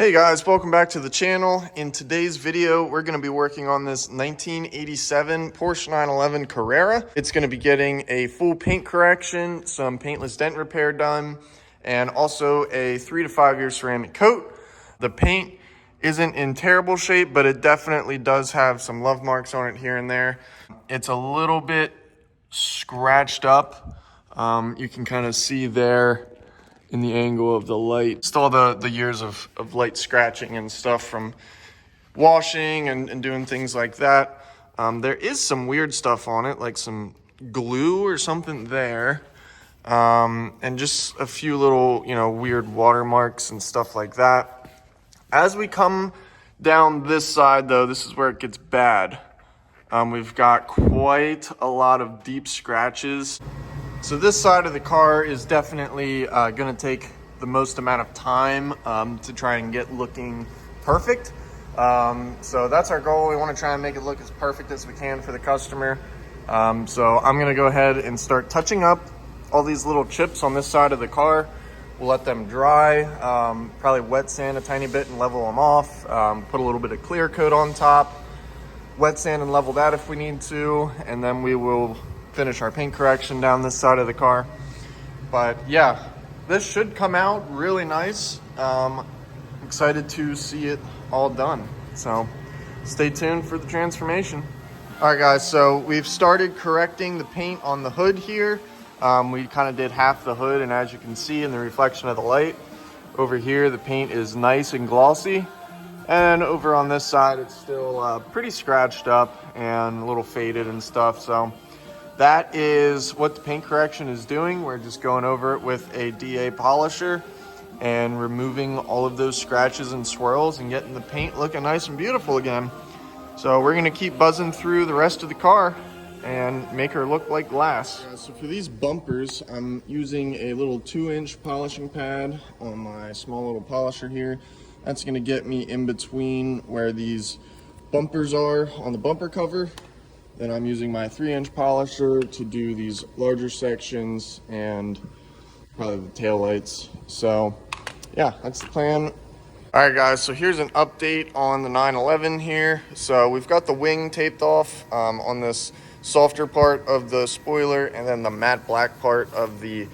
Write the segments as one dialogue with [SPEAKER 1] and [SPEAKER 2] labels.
[SPEAKER 1] Hey guys, welcome back to the channel. In today's video, we're going to be working on this 1987 Porsche 911 Carrera. It's going to be getting a full paint correction, some paintless dent repair done, and also a 3 to 5 year ceramic coat. The paint isn't in terrible shape, but it definitely does have some love marks on it here and there. It's a little bit scratched up. You can kind of see there in the angle of the light. Still the years of light scratching and stuff from washing and doing things like that. There is some weird stuff on it, like some glue or something there. And just a few little, weird watermarks and stuff like that. As we come down this side though, this is where it gets bad. We've got quite a lot of deep scratches. So this side of the car is definitely going to take the most amount of time to try and get looking perfect. So that's our goal. We want to try and make it look as perfect as we can for the customer. So I'm going to go ahead and start touching up all these little chips on this side of the car. We'll let them dry, probably wet sand a tiny bit and level them off, put a little bit of clear coat on top, wet sand and level that if we need to, and then we will finish our paint correction down this side of the car. But yeah, this should come out really nice. Excited to see it all done. So stay tuned for the transformation. All right guys, so we've started correcting the paint on the hood here. We kind of did half the hood, and as you can see in the reflection of the light over here, the paint is nice and glossy. And over on this side, it's still pretty scratched up and a little faded and stuff. So that is what the paint correction is doing. We're just going over it with a DA polisher and removing all of those scratches and swirls and getting the paint looking nice and beautiful again. So we're gonna keep buzzing through the rest of the car and make her look like glass. So for these bumpers, I'm using a little 2-inch polishing pad on my small little polisher here. That's gonna get me in between where these bumpers are on the bumper cover. Then I'm using my 3-inch polisher to do these larger sections and probably the tail lights. So yeah, that's the plan. All right guys, so here's an update on the 911 here. So we've got the wing taped off on this softer part of the spoiler, and then the matte black part of the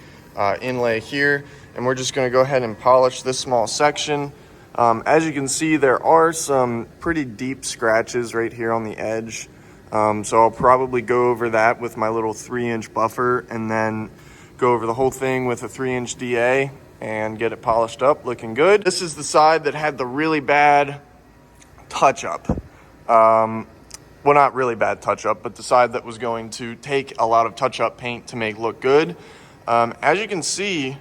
[SPEAKER 1] inlay here. And we're just gonna go ahead and polish this small section. As you can see, there are some pretty deep scratches right here on the edge. So I'll probably go over that with my little 3-inch buffer and then go over the whole thing with a 3-inch DA and get it polished up, looking good. This is the side that had the really bad touch-up. Well, not really bad touch-up, but the side that was going to take a lot of touch-up paint to make look good. As you can see,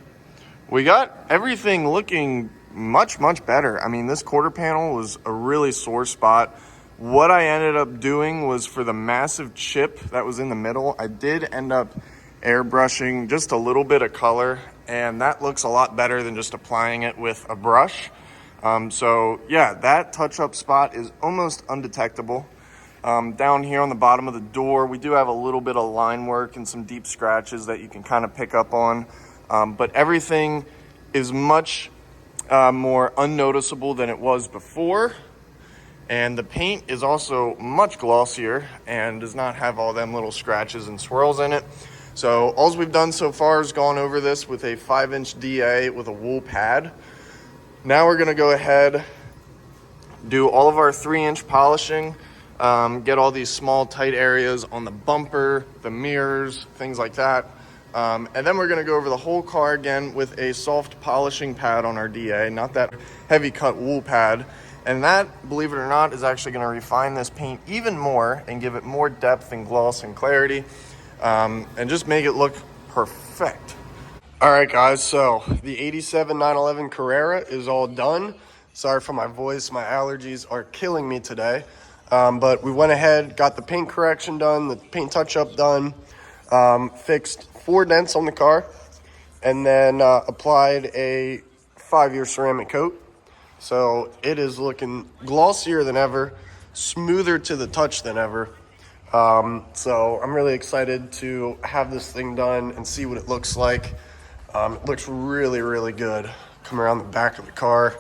[SPEAKER 1] we got everything looking much better. I mean, this quarter panel was a really sore spot. What I ended up doing was, for the massive chip that was in the middle, I did end up airbrushing just a little bit of color, and that looks a lot better than just applying it with a brush. So yeah, that touch-up spot is almost undetectable. Down here on the bottom of the door, we do have a little bit of line work and some deep scratches that you can kind of pick up on. But everything is much more unnoticeable than it was before. And the paint is also much glossier and does not have all them little scratches and swirls in it. So all we've done so far is gone over this with a 5-inch DA with a wool pad. Now we're gonna go ahead, do all of our 3-inch polishing, get all these small tight areas on the bumper, the mirrors, things like that. And then we're gonna go over the whole car again with a soft polishing pad on our DA, not that heavy cut wool pad. And that, believe it or not, is actually gonna refine this paint even more and give it more depth and gloss and clarity, and just make it look perfect. All right guys, so the 87 911 Carrera is all done. Sorry for my voice, my allergies are killing me today. But we went ahead, got the paint correction done, the paint touch-up done, fixed 4 dents on the car, and then applied a 5-year ceramic coat. So it is looking glossier than ever, smoother to the touch than ever. So I'm really excited to have this thing done and see what it looks like. It looks really good. Come around the back of the car.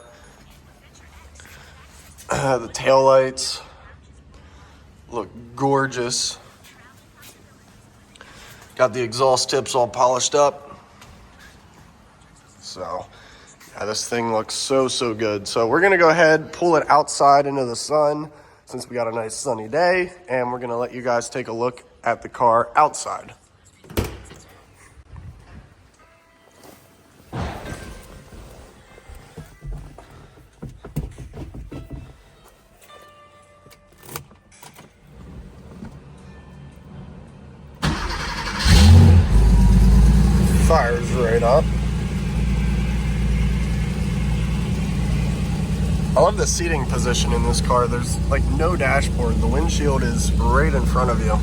[SPEAKER 1] The taillights look gorgeous. Got the exhaust tips all polished up. So, yeah, this thing looks so good. So we're gonna go ahead, pull it outside into the sun since we got a nice sunny day, and we're gonna let you guys take a look at the car outside. Fires right up. I love the seating position in this car. There's like no dashboard. The windshield is right in front of you.